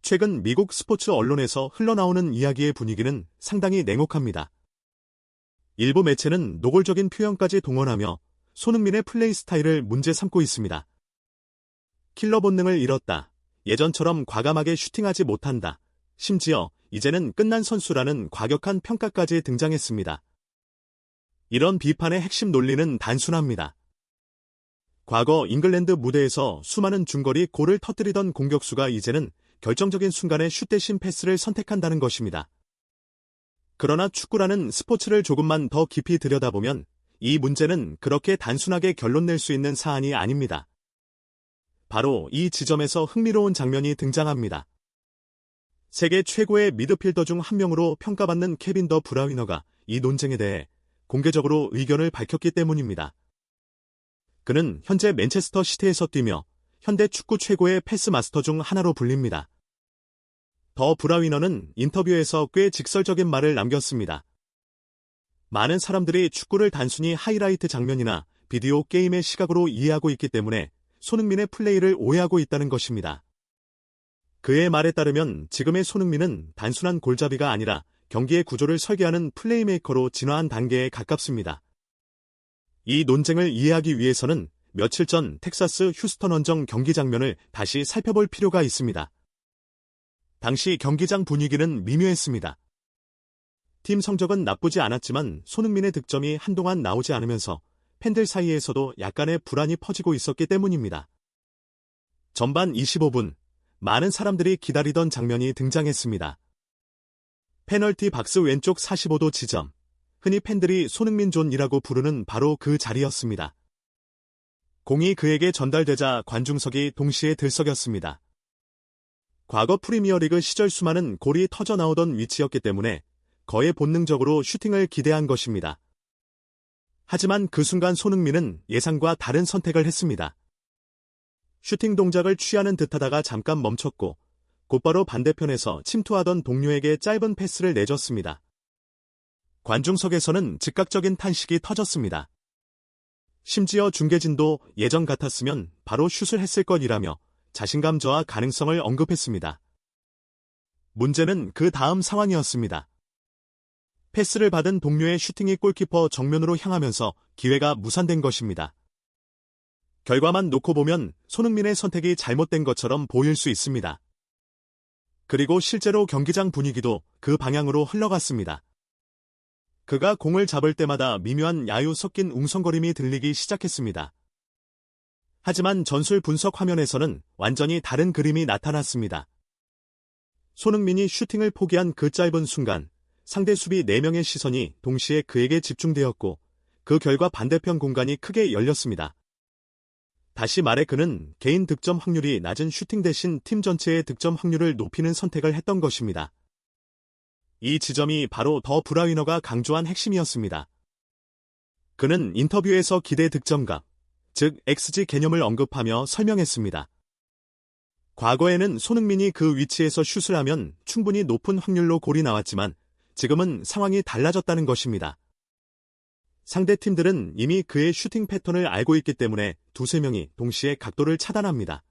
최근 미국 스포츠 언론에서 흘러나오는 이야기의 분위기는 상당히 냉혹합니다. 일부 매체는 노골적인 표현까지 동원하며 손흥민의 플레이 스타일을 문제 삼고 있습니다. 킬러 본능을 잃었다. 예전처럼 과감하게 슈팅하지 못한다. 심지어 이제는 끝난 선수라는 과격한 평가까지 등장했습니다. 이런 비판의 핵심 논리는 단순합니다. 과거 잉글랜드 무대에서 수많은 중거리 골을 터뜨리던 공격수가 이제는 결정적인 순간에 슛 대신 패스를 선택한다는 것입니다. 그러나 축구라는 스포츠를 조금만 더 깊이 들여다보면 이 문제는 그렇게 단순하게 결론 낼 수 있는 사안이 아닙니다. 바로 이 지점에서 흥미로운 장면이 등장합니다. 세계 최고의 미드필더 중 한 명으로 평가받는 케빈 더 브라위너가 이 논쟁에 대해 공개적으로 의견을 밝혔기 때문입니다. 그는 현재 맨체스터 시티에서 뛰며 현대 축구 최고의 패스 마스터 중 하나로 불립니다. 더 브라위너는 인터뷰에서 꽤 직설적인 말을 남겼습니다. 많은 사람들이 축구를 단순히 하이라이트 장면이나 비디오 게임의 시각으로 이해하고 있기 때문에 손흥민의 플레이를 오해하고 있다는 것입니다. 그의 말에 따르면 지금의 손흥민은 단순한 골잡이가 아니라 경기의 구조를 설계하는 플레이메이커로 진화한 단계에 가깝습니다. 이 논쟁을 이해하기 위해서는 며칠 전 텍사스 휴스턴 원정 경기 장면을 다시 살펴볼 필요가 있습니다. 당시 경기장 분위기는 미묘했습니다. 팀 성적은 나쁘지 않았지만 손흥민의 득점이 한동안 나오지 않으면서 팬들 사이에서도 약간의 불안이 퍼지고 있었기 때문입니다. 전반 25분, 많은 사람들이 기다리던 장면이 등장했습니다. 페널티 박스 왼쪽 45도 지점, 흔히 팬들이 손흥민 존이라고 부르는 바로 그 자리였습니다. 공이 그에게 전달되자 관중석이 동시에 들썩였습니다. 과거 프리미어리그 시절 수많은 골이 터져 나오던 위치였기 때문에 거의 본능적으로 슈팅을 기대한 것입니다. 하지만 그 순간 손흥민은 예상과 다른 선택을 했습니다. 슈팅 동작을 취하는 듯하다가 잠깐 멈췄고 곧바로 반대편에서 침투하던 동료에게 짧은 패스를 내줬습니다. 관중석에서는 즉각적인 탄식이 터졌습니다. 심지어 중계진도 예전 같았으면 바로 슛을 했을 것이라며 자신감 저하 가능성을 언급했습니다. 문제는 그 다음 상황이었습니다. 패스를 받은 동료의 슈팅이 골키퍼 정면으로 향하면서 기회가 무산된 것입니다. 결과만 놓고 보면 손흥민의 선택이 잘못된 것처럼 보일 수 있습니다. 그리고 실제로 경기장 분위기도 그 방향으로 흘러갔습니다. 그가 공을 잡을 때마다 미묘한 야유 섞인 웅성거림이 들리기 시작했습니다. 하지만 전술 분석 화면에서는 완전히 다른 그림이 나타났습니다. 손흥민이 슈팅을 포기한 그 짧은 순간 상대 수비 4명의 시선이 동시에 그에게 집중되었고 그 결과 반대편 공간이 크게 열렸습니다. 다시 말해 그는 개인 득점 확률이 낮은 슈팅 대신 팀 전체의 득점 확률을 높이는 선택을 했던 것입니다. 이 지점이 바로 더 브라위너가 강조한 핵심이었습니다. 그는 인터뷰에서 기대 득점값, 즉 XG 개념을 언급하며 설명했습니다. 과거에는 손흥민이 그 위치에서 슛을 하면 충분히 높은 확률로 골이 나왔지만 지금은 상황이 달라졌다는 것입니다. 상대 팀들은 이미 그의 슈팅 패턴을 알고 있기 때문에 두세 명이 동시에 각도를 차단합니다.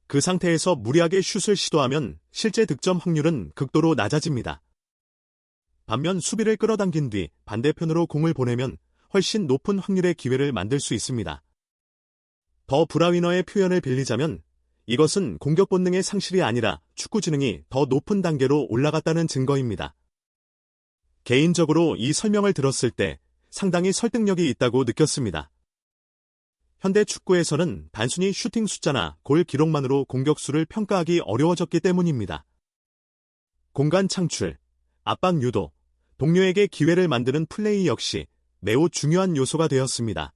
그 상태에서 무리하게 슛을 시도하면 실제 득점 확률은 극도로 낮아집니다. 반면 수비를 끌어당긴 뒤 반대편으로 공을 보내면 훨씬 높은 확률의 기회를 만들 수 있습니다. 더 브라위너의 표현을 빌리자면 이것은 공격 본능의 상실이 아니라 축구 지능이 더 높은 단계로 올라갔다는 증거입니다. 개인적으로 이 설명을 들었을 때 상당히 설득력이 있다고 느꼈습니다. 현대 축구에서는 단순히 슈팅 숫자나 골 기록만으로 공격수를 평가하기 어려워졌기 때문입니다. 공간 창출, 압박 유도, 동료에게 기회를 만드는 플레이 역시 매우 중요한 요소가 되었습니다.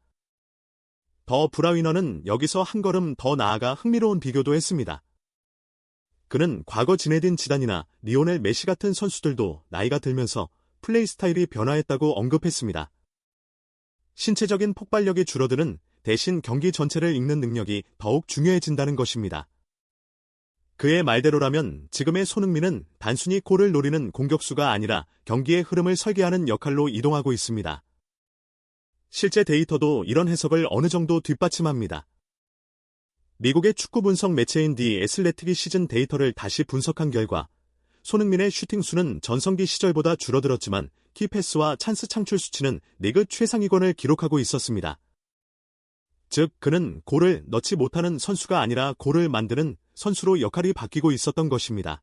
더 브라위너는 여기서 한 걸음 더 나아가 흥미로운 비교도 했습니다. 그는 과거 지네딘 지단이나 리오넬 메시 같은 선수들도 나이가 들면서 플레이 스타일이 변화했다고 언급했습니다. 신체적인 폭발력이 줄어드는 대신 경기 전체를 읽는 능력이 더욱 중요해진다는 것입니다. 그의 말대로라면 지금의 손흥민은 단순히 골을 노리는 공격수가 아니라 경기의 흐름을 설계하는 역할로 이동하고 있습니다. 실제 데이터도 이런 해석을 어느 정도 뒷받침합니다. 미국의 축구 분석 매체인 디 애슬레틱이 시즌 데이터를 다시 분석한 결과 손흥민의 슈팅 수는 전성기 시절보다 줄어들었지만 키패스와 찬스 창출 수치는 리그 최상위권을 기록하고 있었습니다. 즉, 그는 골을 넣지 못하는 선수가 아니라 골을 만드는 선수로 역할이 바뀌고 있었던 것입니다.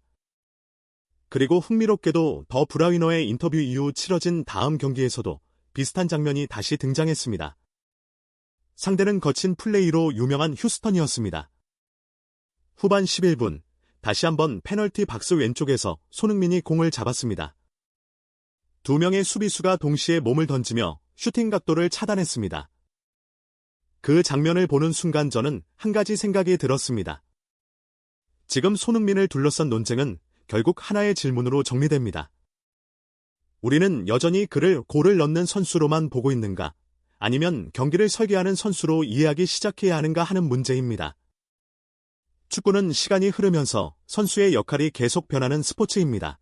그리고 흥미롭게도 더 브라위너의 인터뷰 이후 치러진 다음 경기에서도 비슷한 장면이 다시 등장했습니다. 상대는 거친 플레이로 유명한 휴스턴이었습니다. 후반 11분, 다시 한번 페널티 박스 왼쪽에서 손흥민이 공을 잡았습니다. 두 명의 수비수가 동시에 몸을 던지며 슈팅 각도를 차단했습니다. 그 장면을 보는 순간 저는 한 가지 생각이 들었습니다. 지금 손흥민을 둘러싼 논쟁은 결국 하나의 질문으로 정리됩니다. 우리는 여전히 그를 골을 넣는 선수로만 보고 있는가, 아니면 경기를 설계하는 선수로 이해하기 시작해야 하는가 하는 문제입니다. 축구는 시간이 흐르면서 선수의 역할이 계속 변하는 스포츠입니다.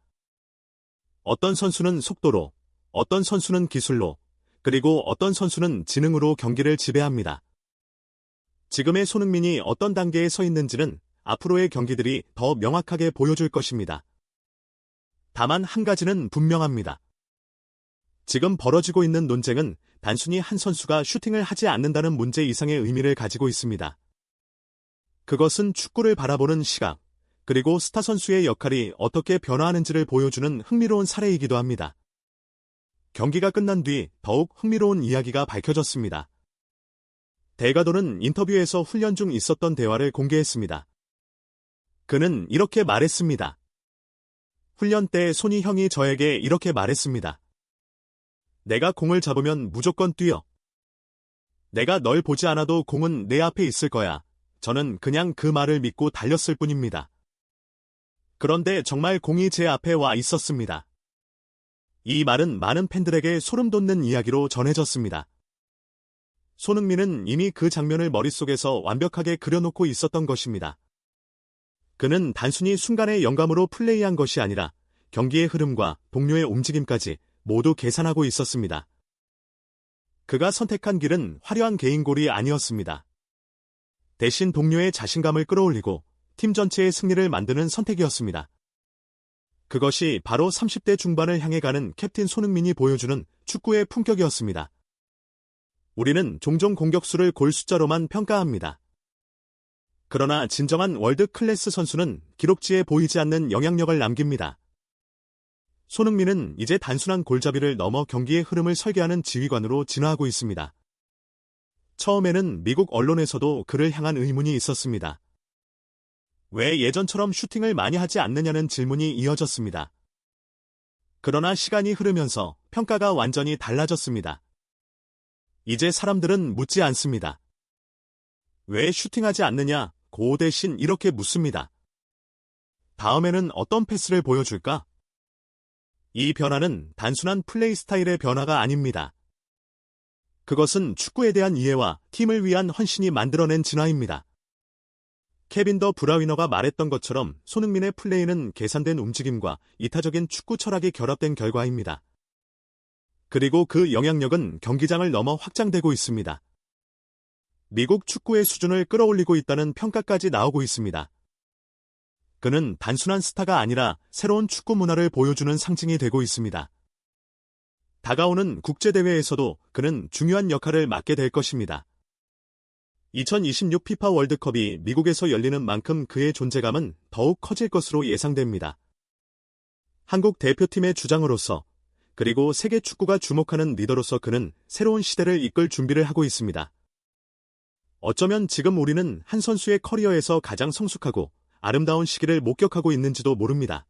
어떤 선수는 속도로, 어떤 선수는 기술로, 그리고 어떤 선수는 지능으로 경기를 지배합니다. 지금의 손흥민이 어떤 단계에 서 있는지는 앞으로의 경기들이 더 명확하게 보여줄 것입니다. 다만 한 가지는 분명합니다. 지금 벌어지고 있는 논쟁은 단순히 한 선수가 슈팅을 하지 않는다는 문제 이상의 의미를 가지고 있습니다. 그것은 축구를 바라보는 시각, 그리고 스타 선수의 역할이 어떻게 변화하는지를 보여주는 흥미로운 사례이기도 합니다. 경기가 끝난 뒤 더욱 흥미로운 이야기가 밝혀졌습니다. 델가도는 인터뷰에서 훈련 중 있었던 대화를 공개했습니다. 그는 이렇게 말했습니다. 훈련 때 소니 형이 저에게 이렇게 말했습니다. 내가 공을 잡으면 무조건 뛰어. 내가 널 보지 않아도 공은 내 앞에 있을 거야. 저는 그냥 그 말을 믿고 달렸을 뿐입니다. 그런데 정말 공이 제 앞에 와 있었습니다. 이 말은 많은 팬들에게 소름 돋는 이야기로 전해졌습니다. 손흥민은 이미 그 장면을 머릿속에서 완벽하게 그려놓고 있었던 것입니다. 그는 단순히 순간의 영감으로 플레이한 것이 아니라 경기의 흐름과 동료의 움직임까지 모두 계산하고 있었습니다. 그가 선택한 길은 화려한 개인골이 아니었습니다. 대신 동료의 자신감을 끌어올리고 팀 전체의 승리를 만드는 선택이었습니다. 그것이 바로 30대 중반을 향해 가는 캡틴 손흥민이 보여주는 축구의 품격이었습니다. 우리는 종종 공격수를 골 숫자로만 평가합니다. 그러나 진정한 월드 클래스 선수는 기록지에 보이지 않는 영향력을 남깁니다. 손흥민은 이제 단순한 골잡이를 넘어 경기의 흐름을 설계하는 지휘관으로 진화하고 있습니다. 처음에는 미국 언론에서도 그를 향한 의문이 있었습니다. 왜 예전처럼 슈팅을 많이 하지 않느냐는 질문이 이어졌습니다. 그러나 시간이 흐르면서 평가가 완전히 달라졌습니다. 이제 사람들은 묻지 않습니다. 왜 슈팅하지 않느냐? 고 대신 이렇게 묻습니다. 다음에는 어떤 패스를 보여줄까? 이 변화는 단순한 플레이 스타일의 변화가 아닙니다. 그것은 축구에 대한 이해와 팀을 위한 헌신이 만들어낸 진화입니다. 케빈 더 브라위너가 말했던 것처럼 손흥민의 플레이는 계산된 움직임과 이타적인 축구 철학이 결합된 결과입니다. 그리고 그 영향력은 경기장을 넘어 확장되고 있습니다. 미국 축구의 수준을 끌어올리고 있다는 평가까지 나오고 있습니다. 그는 단순한 스타가 아니라 새로운 축구 문화를 보여주는 상징이 되고 있습니다. 다가오는 국제대회에서도 그는 중요한 역할을 맡게 될 것입니다. 2026 피파 월드컵이 미국에서 열리는 만큼 그의 존재감은 더욱 커질 것으로 예상됩니다. 한국 대표팀의 주장으로서 그리고 세계 축구가 주목하는 리더로서 그는 새로운 시대를 이끌 준비를 하고 있습니다. 어쩌면 지금 우리는 한 선수의 커리어에서 가장 성숙하고 아름다운 시기를 목격하고 있는지도 모릅니다.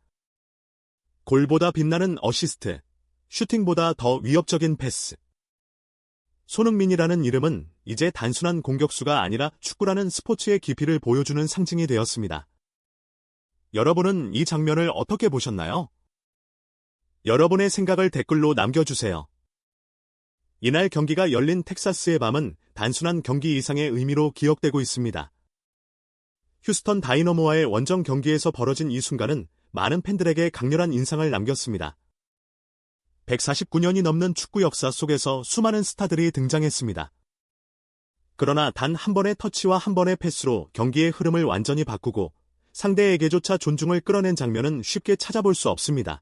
골보다 빛나는 어시스트, 슈팅보다 더 위협적인 패스. 손흥민이라는 이름은 이제 단순한 공격수가 아니라 축구라는 스포츠의 깊이를 보여주는 상징이 되었습니다. 여러분은 이 장면을 어떻게 보셨나요? 여러분의 생각을 댓글로 남겨주세요. 이날 경기가 열린 텍사스의 밤은 단순한 경기 이상의 의미로 기억되고 있습니다. 휴스턴 다이너모와의 원정 경기에서 벌어진 이 순간은 많은 팬들에게 강렬한 인상을 남겼습니다. 149년이 넘는 축구 역사 속에서 수많은 스타들이 등장했습니다. 그러나 단 한 번의 터치와 한 번의 패스로 경기의 흐름을 완전히 바꾸고 상대에게조차 존중을 끌어낸 장면은 쉽게 찾아볼 수 없습니다.